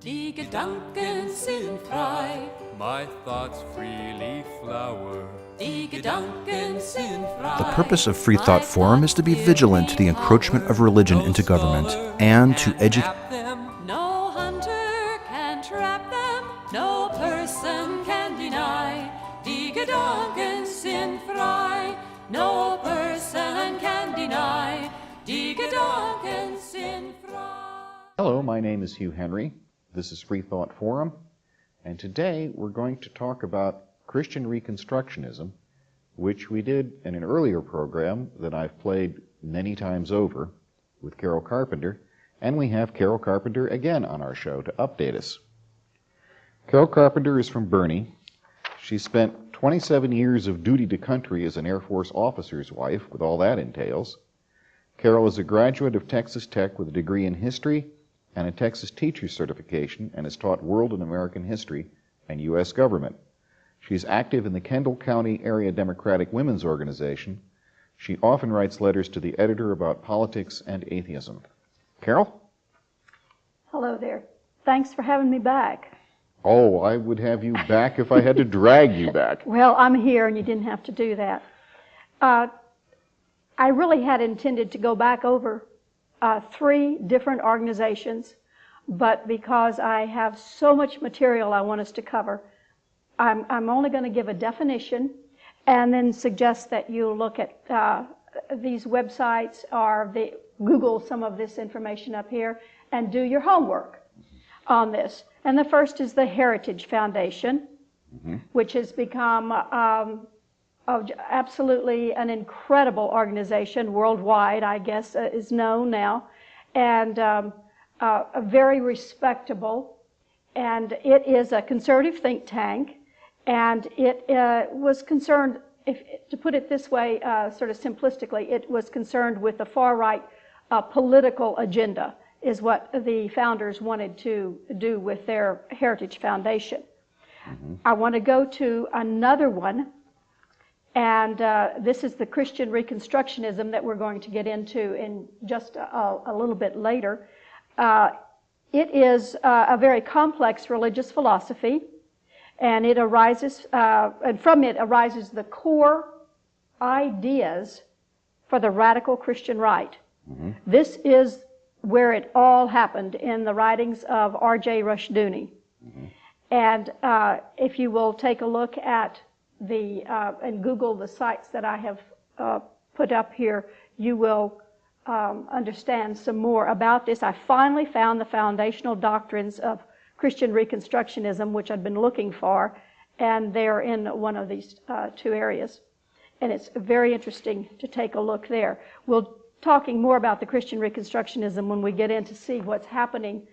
Die Gedanken sind frei, my thoughts freely flower. Die Gedanken sind frei. The purpose of Freethought Forum is to be vigilant to the encroachment of religion into government and to educate. No hunter can trap them, no person can deny. Die Gedanken sind frei, no person can deny. Die Gedanken sind frei. Hello, my name is Hugh Henry. This is Freethought Forum, and today we're going to talk about Christian Reconstructionism, which we did in an earlier program that I've played many times over with Carol Carpenter, and we have Carol Carpenter again on our show to update us. Carol Carpenter is from Boerne. She spent 27 years of duty to country as an Air Force officer's wife, with all that entails. Carol is a graduate of Texas Tech with a degree in history and a Texas teacher's certification, and has taught world and American history and U.S. government. She's active in the Kendall County Area Democratic Women's Organization. She often writes letters to the editor about politics and atheism. Carol? Hello there. Thanks for having me back. Oh, I would have you back if I had to drag you back. Well, I'm here and you didn't have to do that. I really had intended to go back over 3 different organizations, but because I have so much material I want us to cover, I'm only going to give a definition and then suggest that you look at these websites or Google some of this information up here and do your homework on this. And the first is the Heritage Foundation, which has become absolutely an incredible organization worldwide, I guess, is known now, and very respectable. And it is a conservative think tank, and it was concerned, to put it this way, sort of simplistically, it was concerned with the far-right political agenda, is what the founders wanted to do with their Heritage Foundation. I want to go to another one, and this is the Christian Reconstructionism that we're going to get into in just a little bit later. It is a very complex religious philosophy, and it arises, and from it arises the core ideas for the radical Christian right. This is where it all happened, in the writings of R.J. Rushdoony. And if you will take a look at and Google the sites that I have put up here, you will understand some more about this. I finally found the foundational doctrines of Christian Reconstructionism, which I'd been looking for, and they're in one of these 2 areas. And it's very interesting to take a look there. We'll talking more about the Christian Reconstructionism when we get in to see what's happening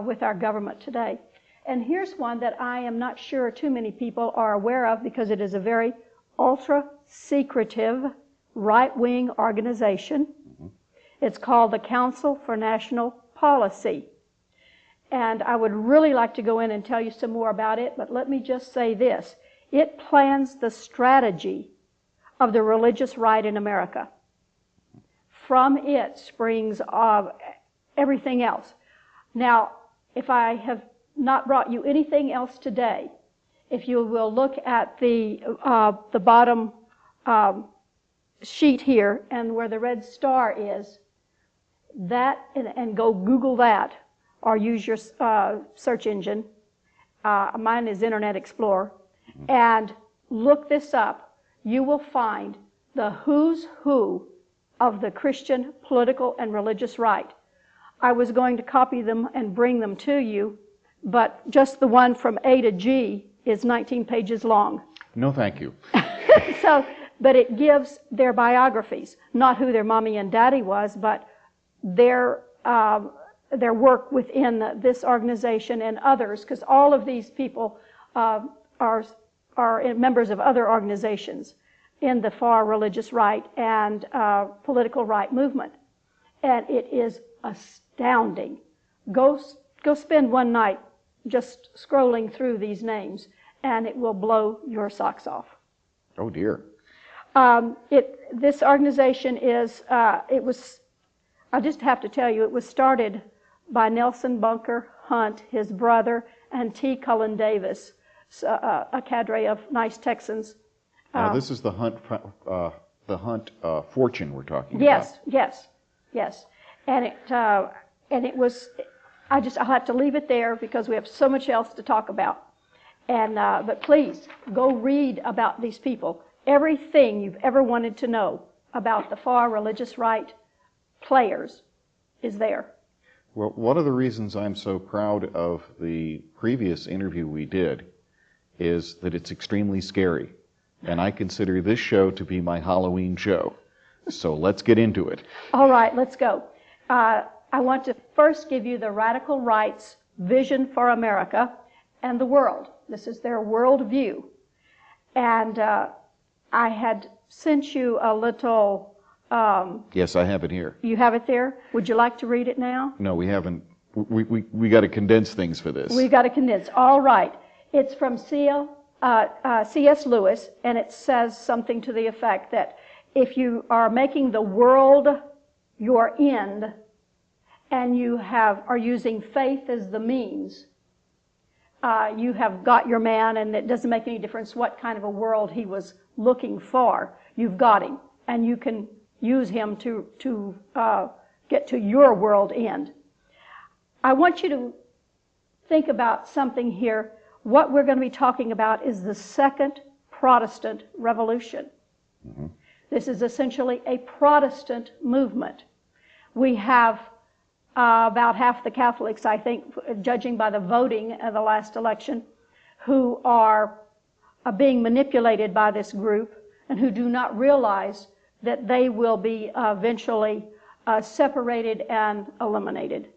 with our government today. And here's one that I am not sure too many people are aware of, because it is a very ultra-secretive right-wing organization. It's called the Council for National Policy. And I would really like to go in and tell you some more about it, but let me just say this. It plans the strategy of the religious right in America. From it springs everything else. Now, if I have not brought you anything else today, if you will look at the bottom sheet here, and where the red star is, that, and go Google that, or use your search engine. Mine is Internet Explorer, and look this up. You will find the who's who of the Christian political and religious right. I was going to copy them and bring them to you, but just the one from A to G is 19 pages long. No, thank you. But it gives their biographies, not who their mommy and daddy was, but their work within this organization and others, because all of these people are members of other organizations in the far religious right and political right movement. And it is astounding. Go spend one night just scrolling through these names, and it will blow your socks off. Oh dear. This organization is, it was I just have to tell you, it was started by Nelson Bunker Hunt, his brother, and T. Cullen Davis, a cadre of nice Texans. Now, this is the Hunt fortune we're talking Yes, about. yes. And it was, I'll have to leave it there because we have so much else to talk about. And but please go read about these people. Everything you've ever wanted to know about the far religious right players is there. Well, one of the reasons I'm so proud of the previous interview we did is that it's extremely scary. And I consider this show to be my Halloween show. So let's get into it. All right, let's go. I want to first give you the radical right's vision for America and the world. This is their world view. And I had sent you a little... yes, I have it here. You have it there? Would you like to read it now? No, we haven't. We got to condense things for this. We've got to condense. All right. It's from C.S. Lewis, and it says something to the effect that if you are making the world your end and you are using faith as the means, you have got your man, and it doesn't make any difference what kind of a world he was looking for. You've got him, and you can use him to get to your world end. I want you to think about something here. What we're going to be talking about is the Second Protestant Revolution. Mm-hmm. This is essentially a Protestant movement. We have about half the Catholics, I think, judging by the voting of the last election, who are being manipulated by this group and who do not realize that they will be eventually separated and eliminated.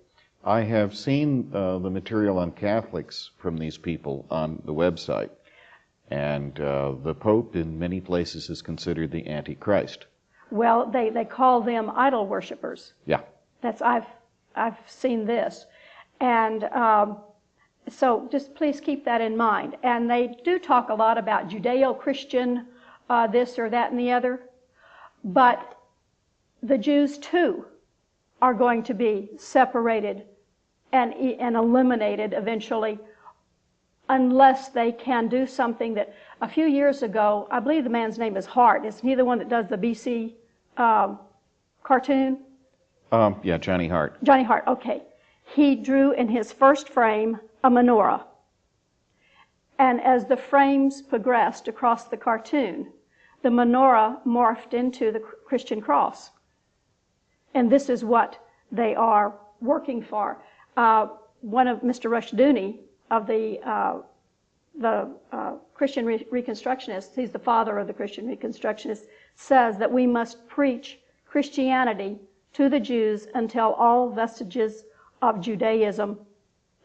I have seen the material on Catholics from these people on the website, and the Pope in many places is considered the Antichrist. Well, they call them idol worshipers. Yeah. I've seen this, and so just please keep that in mind. And they do talk a lot about Judeo-Christian this or that and the other, but the Jews too are going to be separated and eliminated eventually, unless they can do something that a few years ago, I believe the man's name is Hart. Isn't he the one that does the BC cartoon? Yeah, Johnny Hart. Johnny Hart, okay. He drew in his first frame a menorah. And as the frames progressed across the cartoon, the menorah morphed into the Christian cross. And this is what they are working for. One of Mr. Rushdoony of the Christian Reconstructionists, he's the father of the Christian Reconstructionists, says that we must preach Christianity to the Jews until all vestiges of Judaism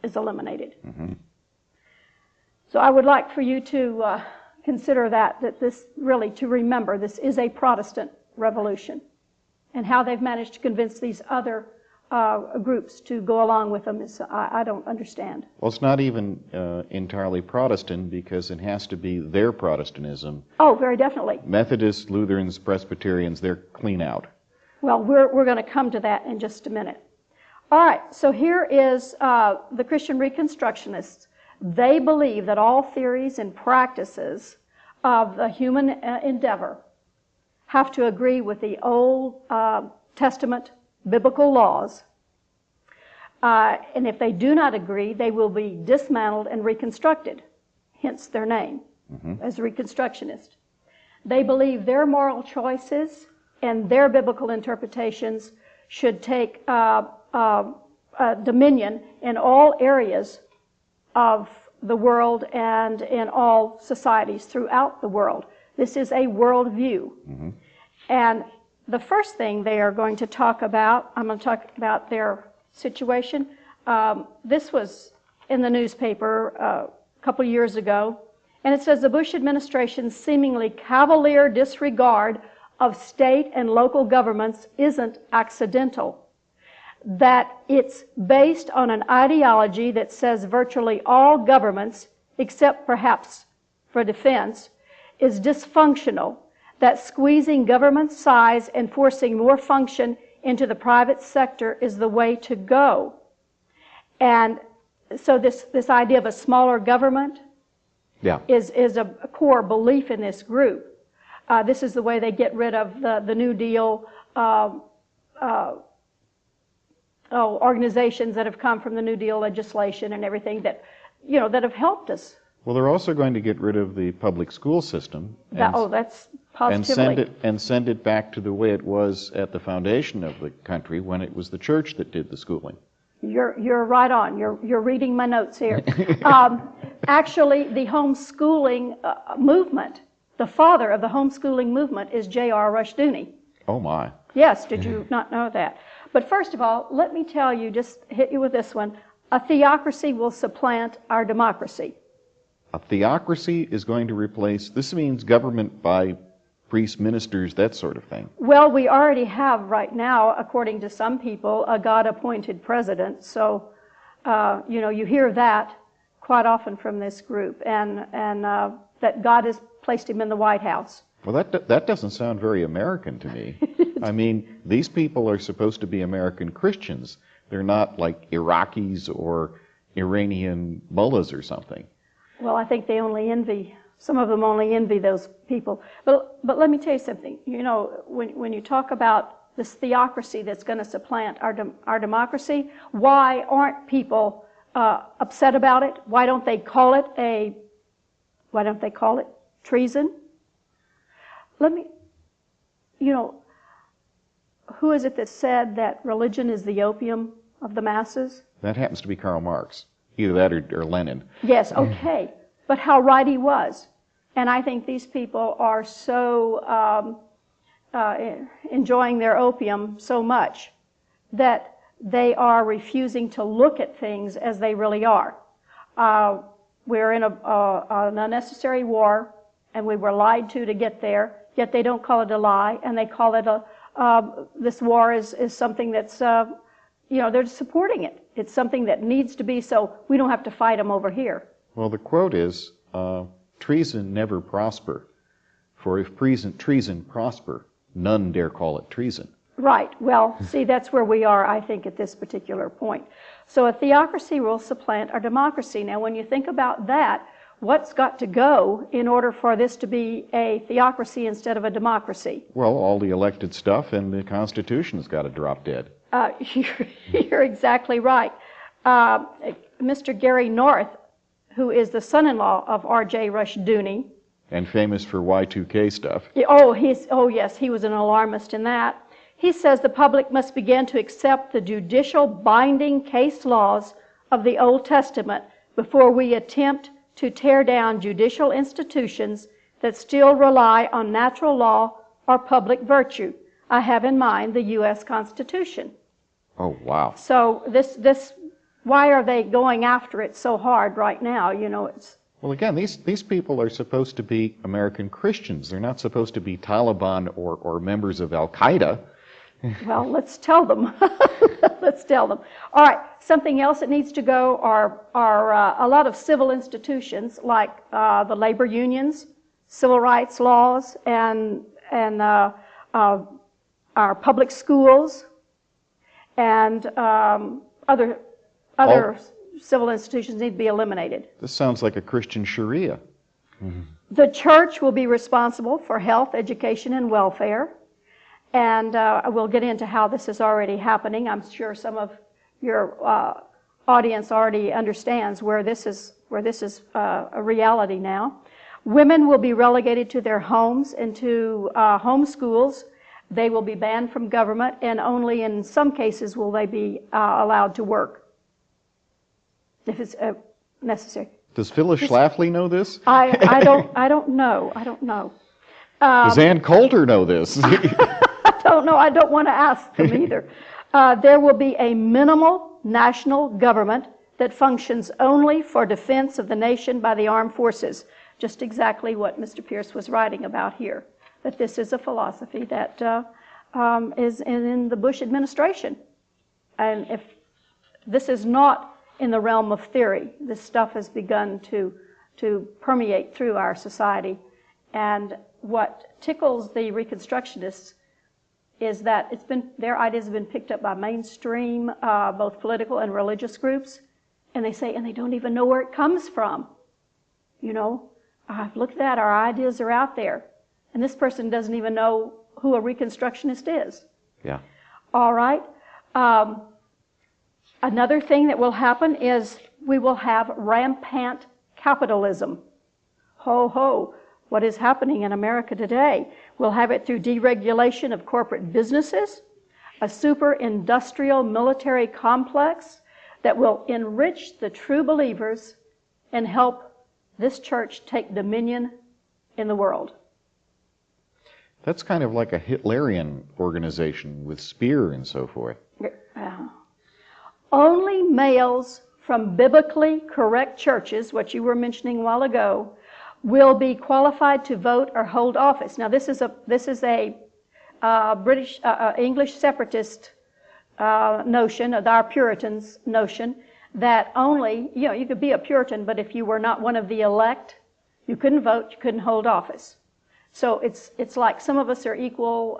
is eliminated. Mm-hmm. So I would like for you to consider that this really, to remember, this is a Protestant revolution, and how they've managed to convince these other groups to go along with them is, I don't understand. Well, it's not even entirely Protestant, because it has to be their Protestantism. Oh, very definitely. Methodists, Lutherans, Presbyterians, they're clean out. Well, we're going to come to that in just a minute. All right, so here is the Christian Reconstructionists. They believe that all theories and practices of the human endeavor have to agree with the Old Testament biblical laws. And if they do not agree, they will be dismantled and reconstructed, hence their name, as Reconstructionist. They believe their moral choices and their biblical interpretations should take dominion in all areas of the world and in all societies throughout the world. This is a world view. Mm-hmm. And the first thing they are going to talk about, I'm going to talk about their situation. This was in the newspaper a couple years ago, and it says the Bush administration's seemingly cavalier disregard of state and local governments isn't accidental. That it's based on an ideology that says virtually all governments, except perhaps for defense, is dysfunctional, that squeezing government size and forcing more function into the private sector is the way to go. And so this idea of a smaller government is a core belief in this group. This is the way they get rid of the New Deal organizations that have come from the New Deal legislation and everything that, that have helped us. Well, they're also going to get rid of the public school system. That's positively. And send it back to the way it was at the foundation of the country when it was the church that did the schooling. You're right on. You're reading my notes here. Actually, the homeschooling movement, the father of the homeschooling movement is J.R. Rushdoony. Oh my. Yes, did you not know that? But first of all, let me tell you, just hit you with this one, a theocracy will supplant our democracy. A theocracy is going to replace, this means government by priests, ministers, that sort of thing. Well, we already have right now, according to some people, a God-appointed president. So, you hear that quite often from this group, and that God has placed him in the White House. Well, that doesn't sound very American to me. I mean, these people are supposed to be American Christians. They're not like Iraqis or Iranian mullahs or something. Well, I think some of them only envy those people. But let me tell you something. When you talk about this theocracy that's going to supplant our democracy, why aren't people upset about it? Why don't they call it treason? Who is it that said that religion is the opium of the masses? That happens to be Karl Marx. Either that or Lenin. Yes, okay. But how right he was. And I think these people are so enjoying their opium so much that they are refusing to look at things as they really are. We're in an unnecessary war, and we were lied to get there, yet they don't call it a lie, and they call it this war is something that's, they're supporting it. It's something that needs to be, so we don't have to fight them over here. Well, the quote is, treason never prosper, for if treason prosper, none dare call it treason. Right. Well, see, that's where we are, I think, at this particular point. So a theocracy will supplant our democracy. Now, when you think about that, what's got to go in order for this to be a theocracy instead of a democracy? Well, all the elected stuff and the Constitution's got to drop dead. You're exactly right. Mr. Gary North, who is the son-in-law of R.J. Rushdoony. And famous for Y2K stuff. Yes, he was an alarmist in that. He says the public must begin to accept the judicial binding case laws of the Old Testament before we attempt to tear down judicial institutions that still rely on natural law or public virtue. I have in mind the U.S. Constitution. Oh, wow. So why are they going after it so hard right now? Well, again, these people are supposed to be American Christians. They're not supposed to be Taliban or members of Al-Qaeda. Well, let's tell them. Let's tell them. All right, something else that needs to go are a lot of civil institutions like the labor unions, civil rights laws, and our public schools, and other civil institutions need to be eliminated. This sounds like a Christian Sharia. The church will be responsible for health, education, and welfare. And we'll get into how this is already happening. I'm sure some of your audience already understands where this is a reality now. Women will be relegated to their homes and to home schools. They will be banned from government, and only in some cases will they be allowed to work, if it's necessary. Does Phyllis Schlafly know this? I don't know. Does Ann Coulter know this? I don't know. I don't want to ask them either. There will be a minimal national government that functions only for defense of the nation by the armed forces. Just exactly what Mr. Pierce was writing about here, that this is a philosophy that is in the Bush administration. And if this is not in the realm of theory, this stuff has begun to permeate through our society. And what tickles the Reconstructionists is that their ideas have been picked up by mainstream, both political and religious groups, and they say, and they don't even know where it comes from. You know, I've looked at that, our ideas are out there, and this person doesn't even know who a Reconstructionist is. Yeah. All right. Another thing that will happen is we will have rampant capitalism. Ho, ho. What is happening in America today? We'll have it through deregulation of corporate businesses, a super industrial military complex that will enrich the true believers and help this church take dominion in the world. That's kind of like a Hitlerian organization with Speer and so forth. Only males from biblically correct churches, what you were mentioning a while ago, will be qualified to vote or hold office. Now, this is a British English separatist notion, our Puritans notion, that only, you know, you could be a Puritan, but if you were not one of the elect, you couldn't vote, you couldn't hold office. So it's like some of us are equal,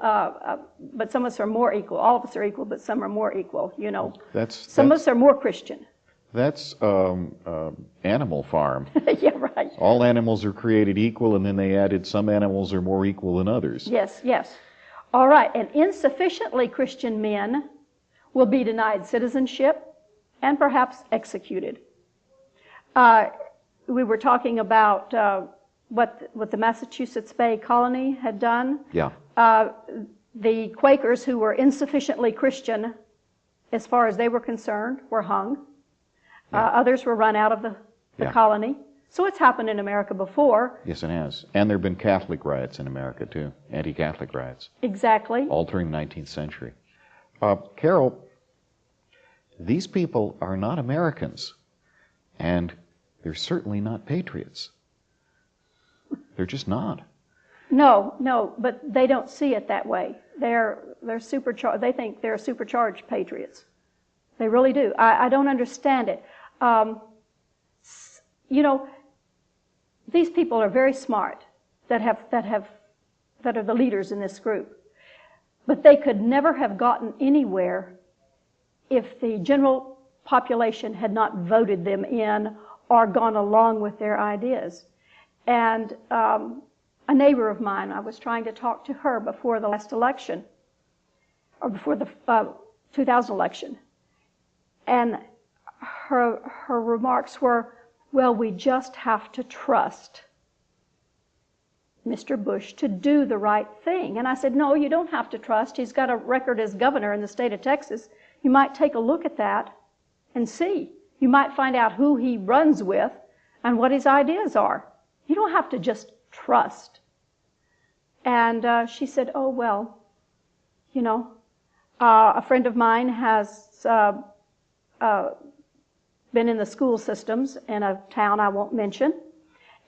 but some of us are more equal. All of us are equal, but some are more equal, you know. Some of us are more Christian. That's Animal Farm. Yeah, right. All animals are created equal, and then they added some animals are more equal than others. Yes, yes. All right, and insufficiently Christian men will be denied citizenship and perhaps executed. We were talking about what the Massachusetts Bay Colony had done. Yeah. The Quakers who were insufficiently Christian, as far as they were concerned, were hung. Yeah. Others were run out of the colony. So it's happened in America before. Yes, it has. And there have been Catholic riots in America, too. Anti-Catholic riots. Exactly. All during the 19th century. Carol, these people are not Americans. And they're certainly not patriots. They're just not. No, but they don't see it that way. They're supercharged. They think they're supercharged patriots. They really do. I don't understand it. You know, these people are very smart that are the leaders in this group. But they could never have gotten anywhere if the general population had not voted them in or gone along with their ideas. And a neighbor of mine, I was trying to talk to her before the last election, or before the 2000 election. And her remarks were, well, we just have to trust Mr. Bush to do the right thing. And I said, no, you don't have to trust. He's got a record as governor in the state of Texas. You might take a look at that and see. You might find out who he runs with and what his ideas are. You don't have to just trust. And she said, oh, well, you know, a friend of mine has been in the school systems in a town I won't mention,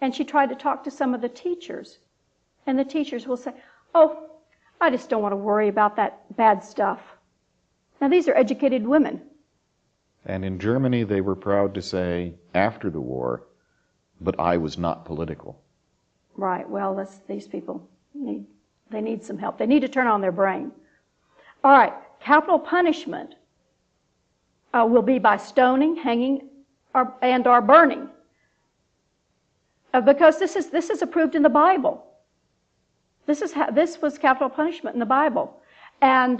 and she tried to talk to some of the teachers. And the teachers will say, oh, I just don't want to worry about that bad stuff. Now, these are educated women. And in Germany, they were proud to say, after the war, but I was not political. Right. Well, these people need some help. They need to turn on their brain. All right. Capital punishment will be by stoning, hanging, or burning, because this is approved in the Bible. This was capital punishment in the Bible, and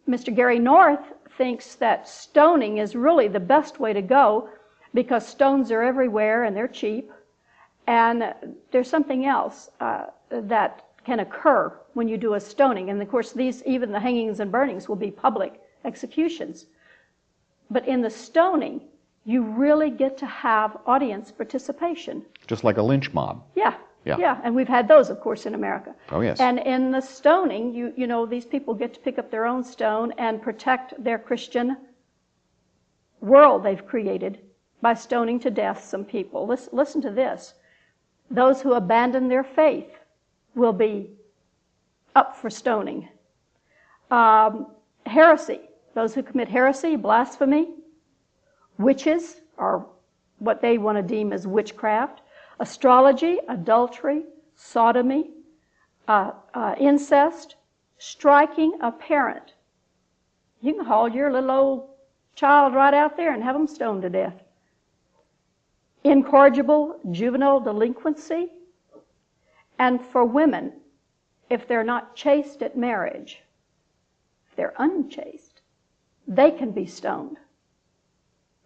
Mr. Gary North thinks that stoning is really the best way to go, because stones are everywhere and they're cheap. And there's something else that can occur when you do a stoning. And of course, even the hangings and burnings will be public executions. But in the stoning, you really get to have audience participation. Just like a lynch mob. Yeah. And we've had those, of course, in America. Oh, yes. And in the stoning, you know, these people get to pick up their own stone and protect their Christian world they've created by stoning to death some people. Listen to this. Those who abandon their faith will be up for stoning. Heresy. Those who commit heresy, blasphemy, witches, or what they want to deem as witchcraft, astrology, adultery, sodomy, incest, striking a parent, you can haul your little old child right out there and have them stoned to death. Incorrigible juvenile delinquency. And for women, if they're not chaste at marriage, if they're unchaste, they can be stoned.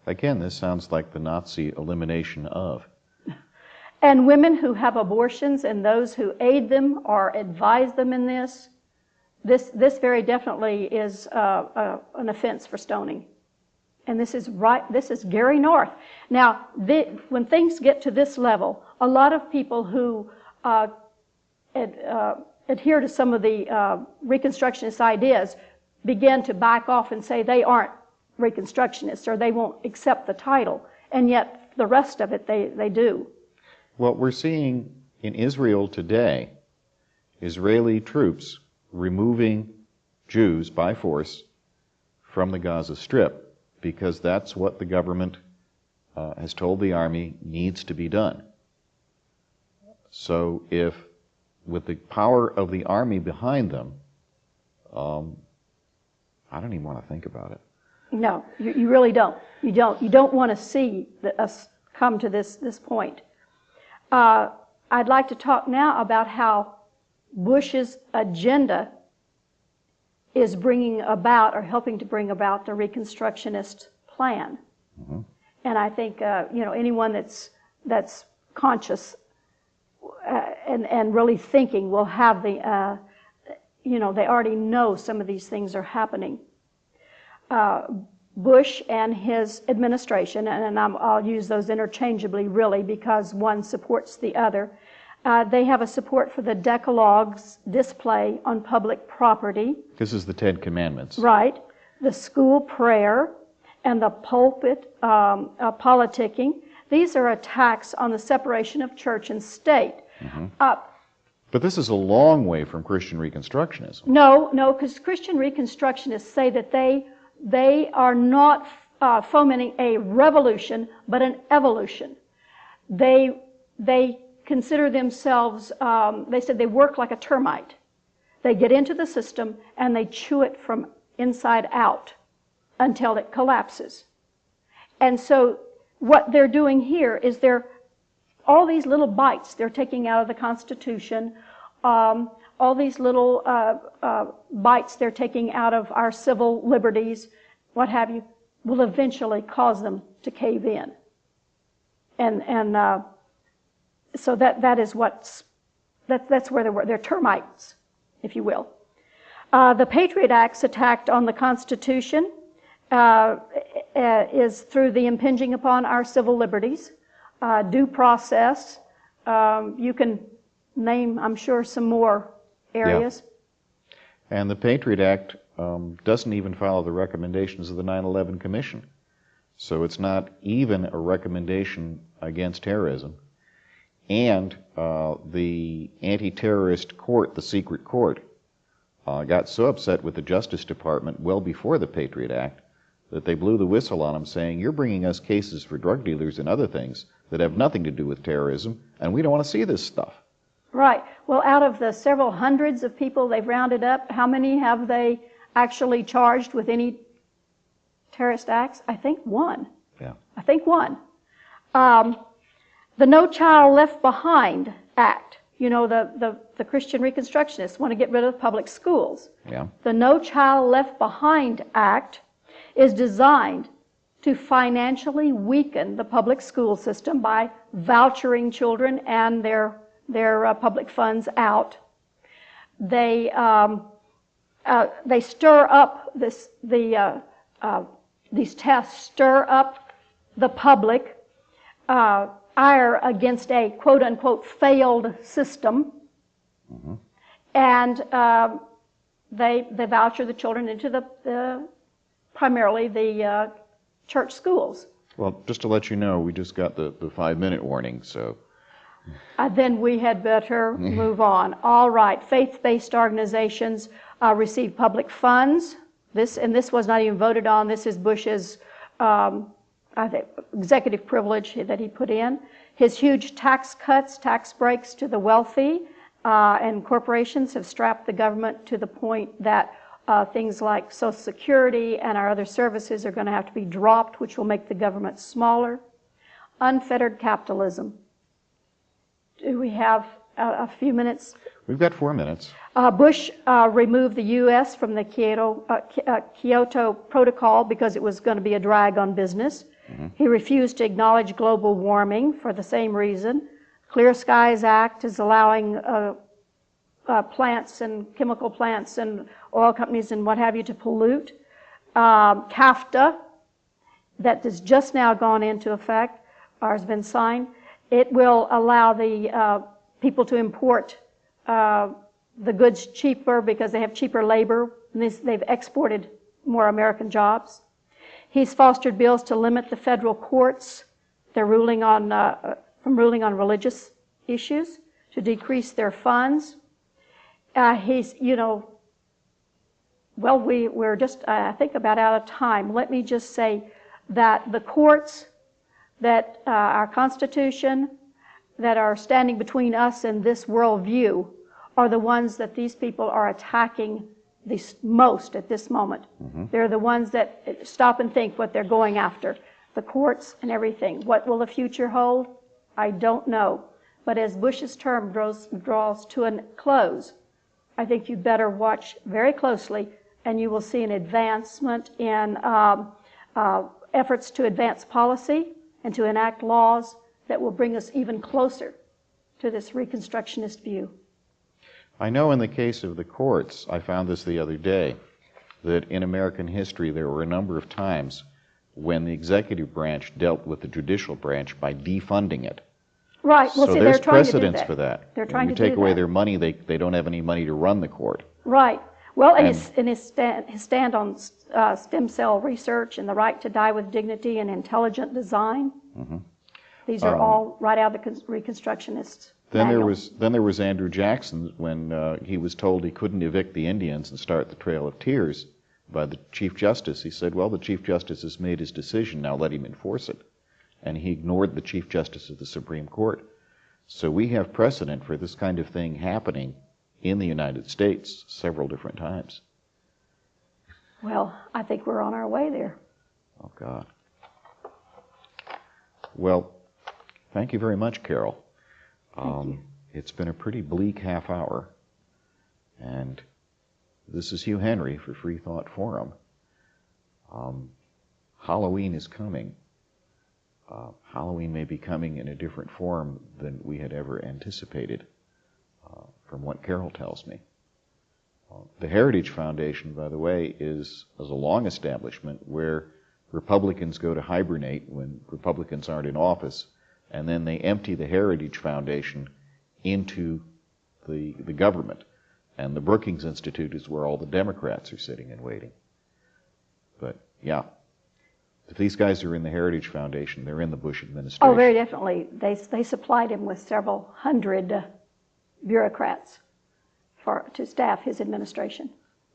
Again, this sounds like the Nazi elimination of. And women who have abortions and those who aid them or advise them in this very definitely is an offense for stoning. And this is Gary North. Now, when things get to this level, a lot of people who adhere to some of the Reconstructionist ideas begin to back off and say they aren't Reconstructionists or they won't accept the title. And yet the rest of it they do. What we're seeing in Israel today, Israeli troops removing Jews by force from the Gaza Strip because that's what the government has told the army needs to be done. So if, with the power of the army behind them, I don't even want to think about it. No, you really don't. You don't want to see us come to this point. I'd like to talk now about how Bush's agenda is bringing about or helping to bring about the Reconstructionist plan. Mm-hmm. And I think anyone that's conscious and really thinking will have the they already know some of these things are happening. Bush and his administration, and I'll use those interchangeably really because one supports the other, they have a support for the Decalogue's display on public property. This is the Ten Commandments. Right. The school prayer and the pulpit politicking. These are attacks on the separation of church and state. Mm-hmm. But this is a long way from Christian Reconstructionism. No, because Christian Reconstructionists say that they are not fomenting a revolution, but an evolution. They consider themselves, they said they work like a termite. They get into the system and they chew it from inside out until it collapses. And so what they're doing here is all these little bites they're taking out of the Constitution, all these little bites they're taking out of our civil liberties, what have you, will eventually cause them to cave in. And so that is that's where they're termites, if you will. The Patriot Act's attack on the Constitution is through the impinging upon our civil liberties, due process. You can name, I'm sure, some more areas. Yeah. And the Patriot Act doesn't even follow the recommendations of the 9/11 Commission. So it's not even a recommendation against terrorism. And the anti-terrorist court, the secret court, got so upset with the Justice Department well before the Patriot Act that they blew the whistle on them saying, you're bringing us cases for drug dealers and other things that have nothing to do with terrorism, and we don't want to see this stuff. Right. Well, out of the several hundreds of people they've rounded up, how many have they actually charged with any terrorist acts? I think one. Yeah. I think one. The No Child Left Behind Act. You know, the Christian Reconstructionists want to get rid of public schools. Yeah. The No Child Left Behind Act is designed to financially weaken the public school system by vouchering children and their public funds out. They stir up these tests stir up the public ire against a quote-unquote failed system. Mm-hmm. And they voucher the children into primarily the church schools. Well, just to let you know, we just got the 5-minute warning, so... Then we had better move on. All right, faith-based organizations receive public funds. This was not even voted on. This is Bush's I think, executive privilege that he put in. His huge tax cuts, tax breaks to the wealthy, and corporations have strapped the government to the point that things like Social Security and our other services are going to have to be dropped, which will make the government smaller. Unfettered capitalism. Do we have a few minutes? We've got 4 minutes. Bush removed the U.S. from the Kyoto Protocol because it was going to be a drag on business. Mm-hmm. He refused to acknowledge global warming for the same reason. Clear Skies Act is allowing plants and chemical plants and oil companies and what have you to pollute. CAFTA, that has just now gone into effect, or has been signed, it will allow the people to import the goods cheaper because they have cheaper labor. And they've exported more American jobs. He's fostered bills to limit the federal courts. They're ruling on from ruling on religious issues, to decrease their funds. He's, well, we're just, I think, about out of time. Let me just say that the courts, that our Constitution, that are standing between us and this worldview are the ones that these people are attacking the most at this moment. Mm-hmm. They're the ones that stop and think what they're going after. The courts and everything. What will the future hold? I don't know. But as Bush's term draws to a close, I think you better watch very closely, and you will see an advancement in efforts to advance policy and to enact laws that will bring us even closer to this Reconstructionist view. I know in the case of the courts, I found this the other day, that in American history there were a number of times when the executive branch dealt with the judicial branch by defunding it. Right. Well, so see, there's they're trying precedence to do that. for that. They're trying when to you take do away that. their money, they don't have any money to run the court. Right. Well, and his stand on stem cell research and the right to die with dignity and intelligent design. Mm-hmm. These are all right out of the Reconstructionists. Then there was Andrew Jackson when he was told he couldn't evict the Indians and start the Trail of Tears by the Chief Justice. He said, well, the Chief Justice has made his decision, now let him enforce it. And he ignored the Chief Justice of the Supreme Court. So we have precedent for this kind of thing happening in the United States several different times. Well, I think we're on our way there. Oh, God. Well, thank you very much, Carol. It's been a pretty bleak half hour, and this is Hugh Henry for Freethought Forum. Halloween is coming. Halloween may be coming in a different form than we had ever anticipated, from what Carol tells me. The Heritage Foundation, by the way, is a long establishment where Republicans go to hibernate when Republicans aren't in office, and then they empty the Heritage Foundation into the government. And the Brookings Institute is where all the Democrats are sitting and waiting. But, yeah, if these guys are in the Heritage Foundation, they're in the Bush administration. Oh, very definitely. They supplied him with several hundred bureaucrats to staff his administration.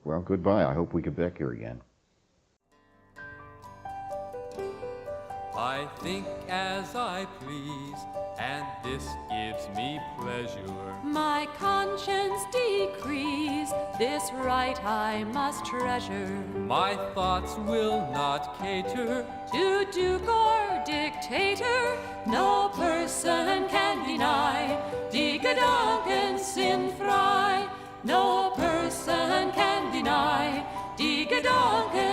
Well, goodbye. I hope we get back here again. I think as I please, and this gives me pleasure. My conscience decrees, this right I must treasure. My thoughts will not cater To duke or dictator, no person can deny. Die Gedanken sind frei, no person can deny. Die Gedanken